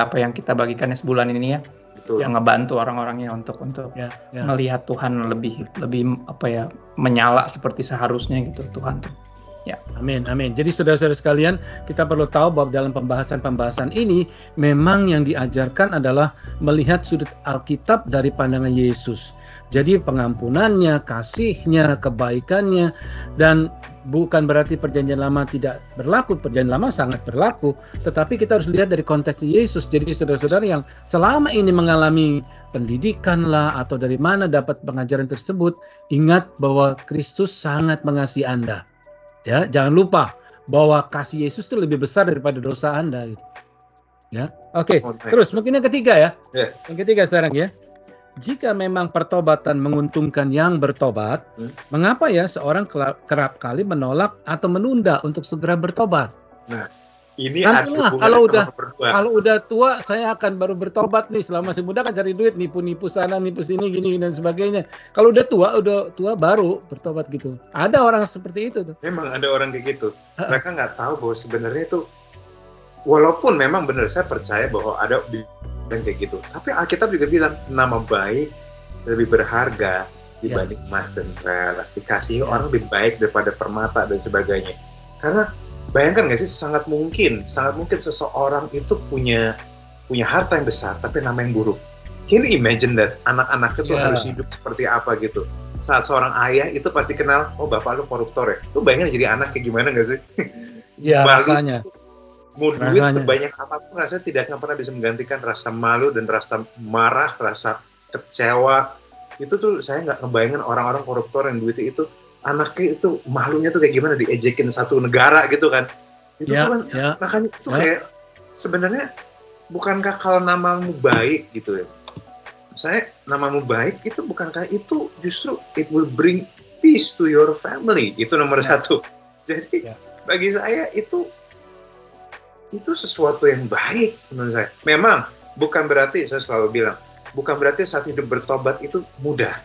apa yang kita bagikan sebulan ini ya, yang ngebantu orang-orangnya untuk melihat Tuhan lebih menyala seperti seharusnya gitu Tuhan tuh. Ya. Amin. Jadi saudara-saudara sekalian, kita perlu tahu bahwa dalam pembahasan ini memang yang diajarkan adalah melihat sudut Alkitab dari pandangan Yesus. Jadi pengampunannya, kasihnya, kebaikannya, dan bukan berarti perjanjian lama tidak berlaku, perjanjian lama sangat berlaku, tetapi kita harus lihat dari konteks Yesus. Jadi saudara-saudara yang selama ini mengalami pendidikan lah atau dari mana dapat pengajaran tersebut, ingat bahwa Kristus sangat mengasihi Anda. Ya, jangan lupa bahwa kasih Yesus itu lebih besar daripada dosa Anda. Gitu. Ya, oke. Terus mungkin yang ketiga ya. Yang ketiga sekarang ya. Jika memang pertobatan menguntungkan yang bertobat, mengapa ya seorang kerap kali menolak atau menunda untuk segera bertobat? Nah, ini ada kalau udah tua saya akan baru bertobat nih, selama masih muda kan cari duit, nipu-nipu sana, nipu sini, gini dan sebagainya. Kalau udah tua baru bertobat gitu. Ada orang seperti itu tuh. Memang ada orang kayak gitu. Mereka nggak tahu bahwa sebenarnya itu, walaupun memang benar saya percaya bahwa ada dan kayak gitu. Tapi Alkitab juga bilang nama baik lebih berharga dibanding emas dan perak. Dikasihi orang lebih baik daripada permata dan sebagainya. Karena bayangkan nggak sih, sangat mungkin seseorang itu punya harta yang besar tapi nama yang buruk. Can you imagine that? Anak-anaknya tuh harus hidup seperti apa gitu. Saat seorang ayah itu pasti kenal, oh bapak lu koruptor ya. Lu bayangin jadi anak kayak gimana nggak sih? Iya, rasanya. Mau duit sebanyak apapun rasanya tidak akan pernah bisa menggantikan rasa malu dan rasa marah, rasa kecewa. Itu tuh saya nggak ngebayangin orang-orang koruptor yang duitnya itu, anaknya itu malunya tuh kayak gimana, diejekin satu negara gitu kan. Itu tuh kan, makanya itu kayak sebenarnya bukankah kalau namamu baik gitu ya, saya namamu baik itu bukankah itu justru it will bring peace to your family, itu nomor satu. Jadi bagi saya itu sesuatu yang baik menurut saya. Memang bukan berarti, saya selalu bilang, bukan berarti saat hidup bertobat itu mudah.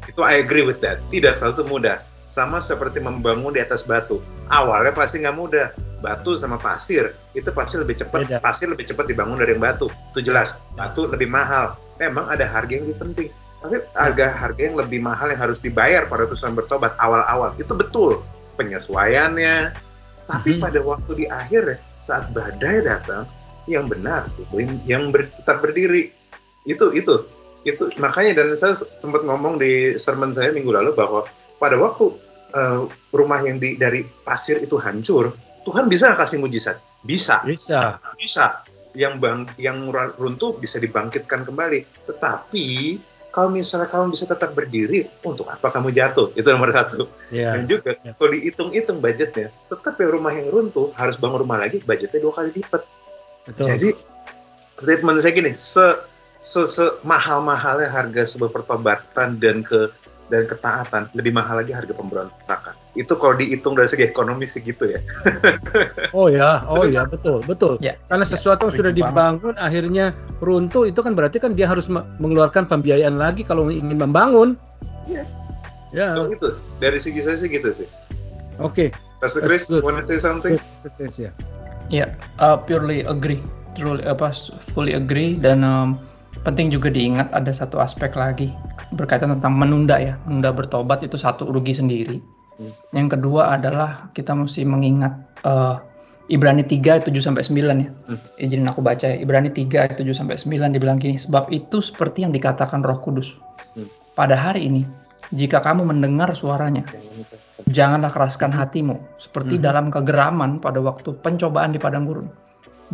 Itu I agree with that. Tidak selalu itu mudah. Sama seperti membangun di atas batu. Awalnya pasti nggak mudah. Batu sama pasir itu pasti lebih cepat. Pasir lebih cepat dibangun dari yang batu. Itu jelas. Batu lebih mahal. Memang ada harga yang lebih penting. Tapi harga yang lebih mahal yang harus dibayar pada utusan bertobat awal-awal. Itu betul. Penyesuaiannya. Tapi pada waktu di akhir, saat badai datang, yang benar itu yang tetap berdiri. Itu makanya, dan saya sempat ngomong di sermon saya minggu lalu bahwa pada waktu rumah yang dari pasir itu hancur, Tuhan bisa kasih mujizat. Bisa. Yang runtuh bisa dibangkitkan kembali. Tetapi kalau misalnya kamu bisa tetap berdiri, untuk apa kamu jatuh? Itu nomor satu. Dan juga kalau dihitung-hitung budgetnya, tetap ya rumah yang runtuh harus bangun rumah lagi, budgetnya 2 kali lipat. Jadi statement saya gini, mahal-mahalnya harga sebuah pertobatan dan ketaatan, lebih mahal lagi harga pemberontakan. Itu kalau dihitung dari segi ekonomi segitu ya. Oh ya, betul. Karena sesuatu yang sudah dibangun akhirnya runtuh, itu kan berarti kan dia harus mengeluarkan pembiayaan lagi kalau ingin membangun. So, itu dari segi saya sih gitu sih. Oke. Pastor Chris, wanna say something? Purely agree, fully agree, dan penting juga diingat ada satu aspek lagi berkaitan tentang menunda bertobat, itu satu rugi sendiri. Yang kedua adalah kita mesti mengingat Ibrani 3 7-9 ya. Izinin aku baca ya. Ibrani 3 7-9 dibilang gini, sebab itu seperti yang dikatakan Roh Kudus. Pada hari ini jika kamu mendengar suaranya, janganlah keraskan hatimu seperti dalam kegeraman pada waktu pencobaan di padang gurun,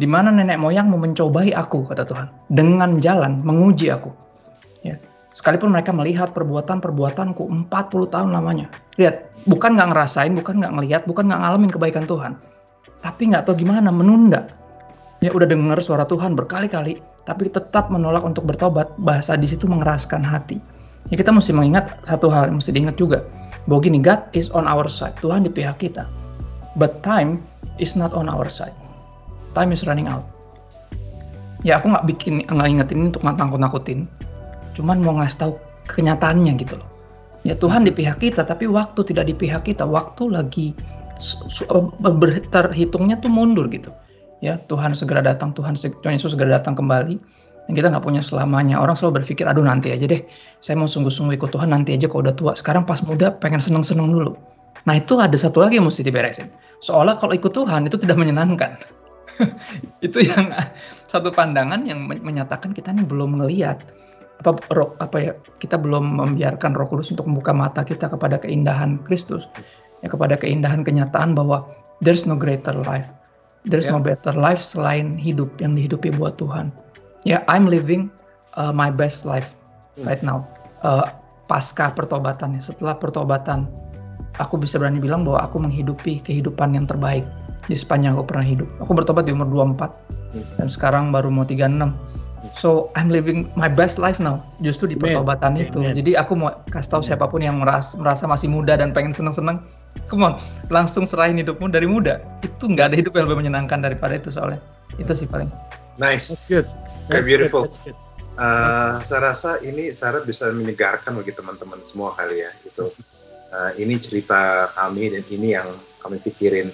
di mana nenek moyangmu mencobai aku, kata Tuhan, dengan jalan menguji aku. Ya. Sekalipun mereka melihat perbuatan-perbuatanku 40 tahun lamanya. Lihat, bukan nggak ngerasain, bukan nggak ngelihat, bukan nggak ngalamin kebaikan Tuhan, tapi nggak tahu gimana, menunda. Ya udah dengar suara Tuhan berkali-kali, tapi tetap menolak untuk bertobat. Bahasa di situ mengeraskan hati. Ya kita mesti mengingat satu hal, mesti diingat juga, bahwa gini, God is on our side, Tuhan di pihak kita. But time is not on our side. Time is running out. Ya aku nggak ingetin ini untuk nakut-nakutin, cuman mau ngasih tahu kenyataannya gitu loh. Ya Tuhan di pihak kita, tapi waktu tidak di pihak kita. Waktu lagi terhitungnya tuh mundur gitu. Ya Tuhan segera datang, Tuhan Yesus segera datang kembali. Dan kita nggak punya selamanya. Orang selalu berpikir, aduh nanti aja deh, saya mau sungguh-sungguh ikut Tuhan nanti aja kalau udah tua. Sekarang pas muda pengen seneng-seneng dulu. Nah itu ada satu lagi yang mesti diberesin. Seolah kalau ikut Tuhan itu tidak menyenangkan. Itu yang satu pandangan yang menyatakan kita nih belum ngelihat kita belum membiarkan Roh Kudus untuk membuka mata kita kepada keindahan Kristus, ya, kepada keindahan kenyataan bahwa there's no greater life, there's no better life selain hidup yang dihidupi buat Tuhan. Ya, I'm living my best life right now. Pasca pertobatan, setelah pertobatan, aku bisa berani bilang bahwa aku menghidupi kehidupan yang terbaik di sepanjang aku pernah hidup. Aku bertobat di umur 24 dan sekarang baru mau 36. So I'm living my best life now, justru di pertobatan itu. Jadi aku mau kasih tahu siapapun yang merasa masih muda dan pengen seneng-seneng, come on, langsung serahin hidupmu dari muda. Itu nggak ada hidup yang lebih menyenangkan daripada itu soalnya. Itu sih paling. Nice. That's good. Very beautiful. Saya rasa ini Sarah bisa menyegarkan bagi teman-teman semua kali ya. Gitu. Ini cerita kami dan ini yang kami pikirin.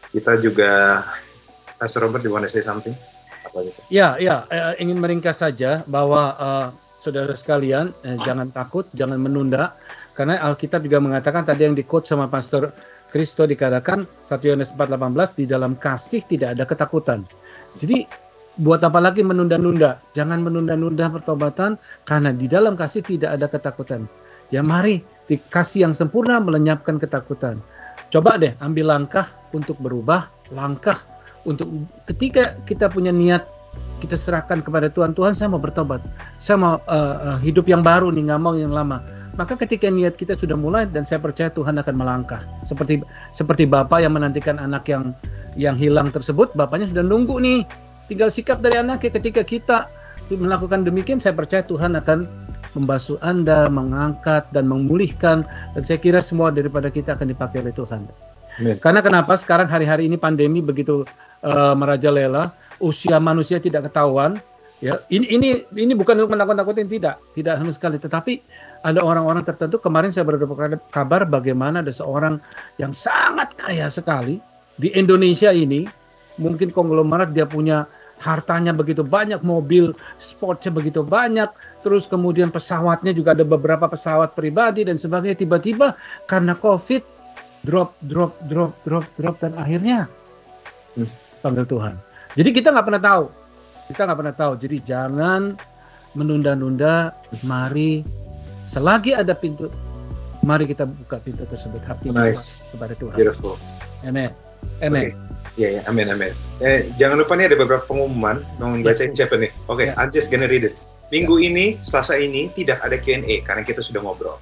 Kita juga, Pastor Robert, you want to say something? Ya, ingin meringkas saja bahwa saudara sekalian, jangan takut, jangan menunda, karena Alkitab juga mengatakan tadi yang di-quote sama Pastor Kristo dikatakan 1 Yohanes 4:18 di dalam kasih tidak ada ketakutan. Jadi buat apa lagi menunda-nunda? Jangan menunda-nunda pertobatan karena di dalam kasih tidak ada ketakutan. Ya mari di kasih yang sempurna melenyapkan ketakutan. Coba deh ambil langkah untuk berubah, langkah untuk ketika kita punya niat kita serahkan kepada Tuhan, Tuhan saya mau bertobat, saya mau hidup yang baru nih, nggak mau yang lama. Maka ketika niat kita sudah mulai dan saya percaya Tuhan akan melangkah. Seperti bapak yang menantikan anak yang hilang tersebut, bapaknya sudah nunggu nih. Tinggal sikap dari anaknya. Ketika kita melakukan demikian, saya percaya Tuhan akan membasuh Anda, mengangkat dan memulihkan. Dan saya kira semua daripada kita akan dipakai oleh Tuhan. Amen. Karena kenapa sekarang hari-hari ini pandemi begitu merajalela, usia manusia tidak ketahuan. Ya, ini bukan untuk menakut-nakutin, tidak sama sekali. Tetapi ada orang-orang tertentu. Kemarin saya baru dapat kabar bagaimana ada seorang yang sangat kaya sekali di Indonesia ini. Mungkin konglomerat, dia punya hartanya begitu banyak, mobil sportnya begitu banyak, terus kemudian pesawatnya juga ada beberapa pesawat pribadi dan sebagainya. Tiba-tiba karena COVID drop dan akhirnya panggil Tuhan. Jadi kita nggak pernah tahu. Jadi jangan menunda-nunda. Mari selagi ada pintu, mari kita buka pintu tersebut, hati kepada Tuhan. Beautiful. Amen. Okay. Ya, amin. Jangan lupa nih ada beberapa pengumuman. Mau bacain siapa nih? Oke, I'm just gonna read it. Minggu ini, Selasa ini tidak ada Q&A karena kita sudah ngobrol.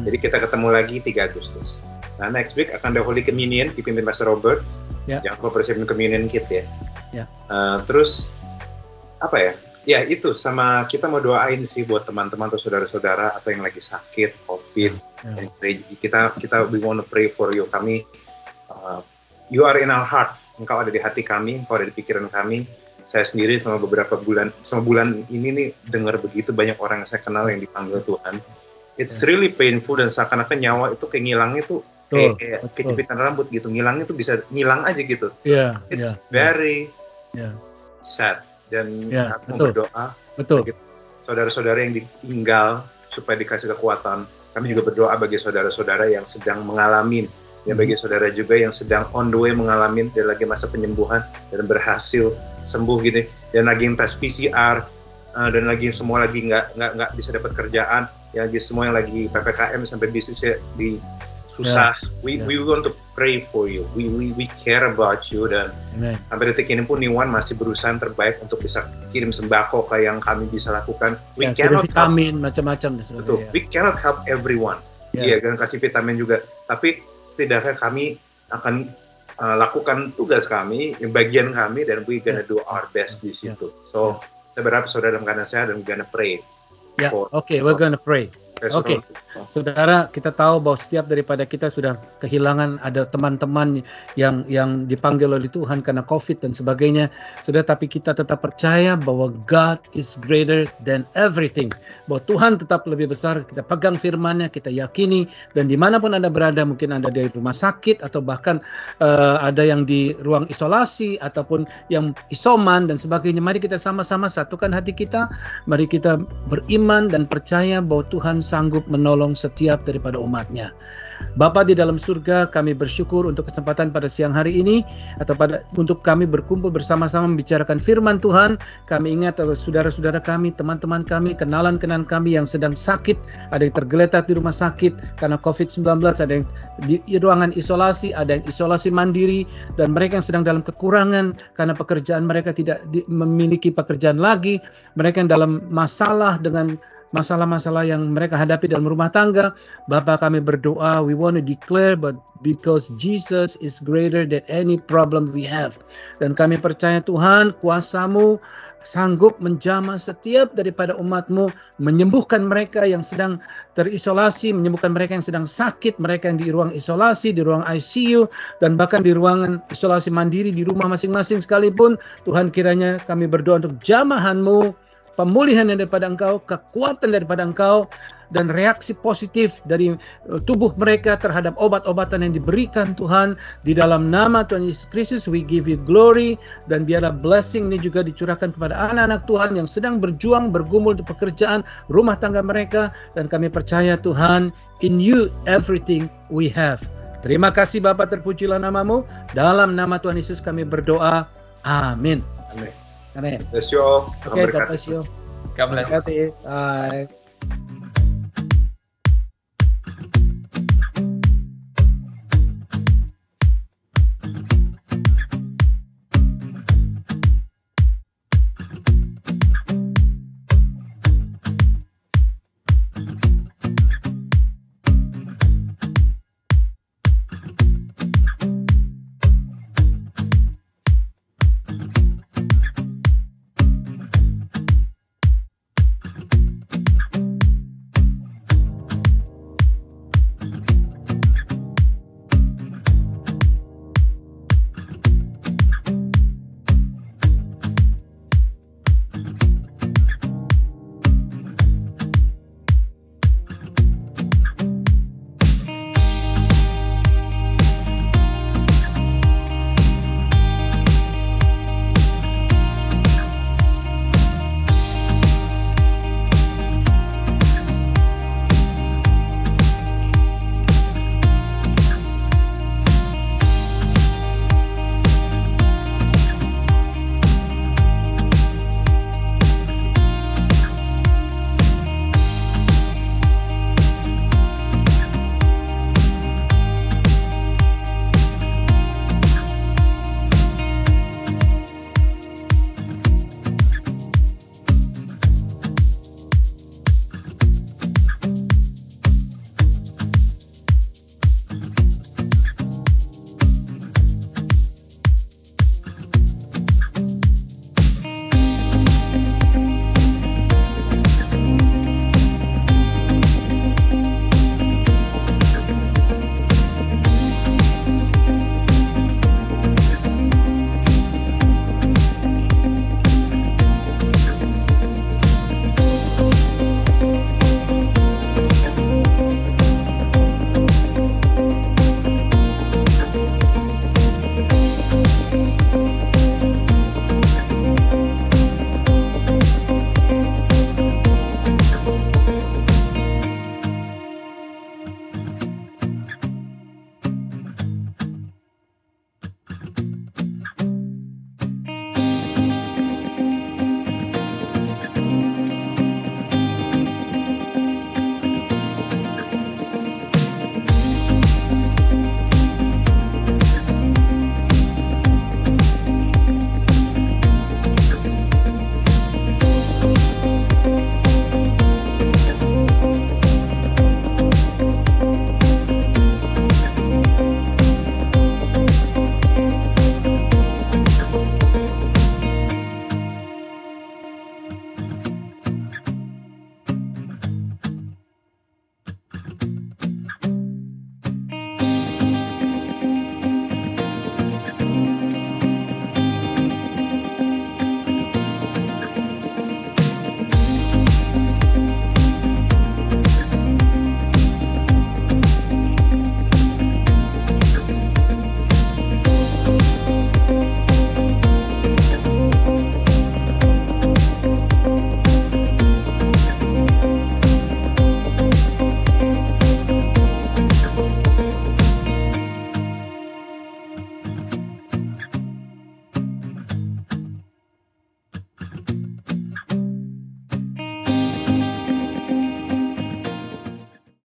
Jadi kita ketemu lagi 3 Agustus. Nah, next week akan ada Holy Communion dipimpin Pastor Robert. Jangan lupa persiapin Communion Kit ya. Terus apa ya? Ya itu, sama kita mau doain sih buat teman-teman atau saudara-saudara atau yang lagi sakit COVID. Kita we want to pray for you. Kami you are in our heart. Engkau ada di hati kami, engkau ada di pikiran kami. Saya sendiri selama bulan ini nih dengar begitu banyak orang yang saya kenal yang dipanggil Tuhan. It's really painful dan seakan-akan nyawa itu kayak ngilangnya tuh kayak kejepitan rambut gitu. Ngilangnya tuh bisa ngilang aja gitu. It's very sad. Dan aku mau berdoa bagi saudara-saudara yang ditinggal supaya dikasih kekuatan. Kami juga berdoa bagi saudara-saudara yang sedang mengalami, bagi saudara juga yang sedang on the way mengalami dan lagi masa penyembuhan dan berhasil sembuh gitu. Dan lagi yang tes PCR dan lagi semua lagi nggak bisa dapat kerjaan, ya lagi semua yang lagi PPKM sampai bisnisnya di susah. We want to pray for you. We care about you dan sampai detik ini pun New One masih berusaha yang terbaik untuk bisa kirim sembako kayak yang kami bisa lakukan. We cannot vitamin macam-macam. Betul. We cannot help everyone. Iya, dan kasih vitamin juga. Tapi setidaknya kami akan lakukan tugas kami, bagian kami, dan we gonna do our best di situ. So saya berharap saudara dalam keadaan sehat dan we gonna pray. We're gonna pray. Saudara, kita tahu bahwa setiap daripada kita sudah kehilangan ada teman-teman yang dipanggil oleh Tuhan karena COVID dan sebagainya. Saudara, tapi kita tetap percaya bahwa God is greater than everything. Bahwa Tuhan tetap lebih besar. Kita pegang firman-Nya, kita yakini, dan dimanapun Anda berada, mungkin Anda di rumah sakit atau bahkan ada yang di ruang isolasi ataupun yang isoman dan sebagainya. Mari kita sama-sama satukan hati kita. Mari kita beriman dan percaya bahwa Tuhan sanggup menolong setiap daripada umat-Nya. Bapa di dalam surga, kami bersyukur untuk kesempatan pada siang hari ini atau untuk kami berkumpul bersama-sama membicarakan firman Tuhan. Kami ingat saudara-saudara kami, teman-teman kami, kenalan-kenalan kami yang sedang sakit, ada yang tergeletak di rumah sakit karena COVID-19, ada yang di ruangan isolasi, ada yang isolasi mandiri, dan mereka yang sedang dalam kekurangan karena pekerjaan mereka tidak memiliki pekerjaan lagi, mereka yang dalam masalah dengan masalah-masalah yang mereka hadapi dalam rumah tangga. Bapa, kami berdoa, we want to declare, but because Jesus is greater than any problem we have. Dan kami percaya Tuhan, kuasa-Mu sanggup menjamah setiap daripada umat-Mu, menyembuhkan mereka yang sedang terisolasi, menyembuhkan mereka yang sedang sakit, mereka yang di ruang isolasi, di ruang ICU, dan bahkan di ruangan isolasi mandiri di rumah masing-masing sekalipun. Tuhan, kiranya kami berdoa untuk jamahan-Mu, pemulihan daripada Engkau, kekuatan daripada Engkau, dan reaksi positif dari tubuh mereka terhadap obat-obatan yang diberikan Tuhan. Di dalam nama Tuhan Yesus Kristus, we give you glory, dan biarlah blessing ini juga dicurahkan kepada anak-anak Tuhan yang sedang berjuang, bergumul di pekerjaan, rumah tangga mereka. Dan kami percaya Tuhan, in you everything we have. Terima kasih Bapak, terpujilah namamu. Dalam nama Tuhan Yesus kami berdoa. Amin. Amin. Amin. Bless you all. Oke, God bless you. God bless. Bye.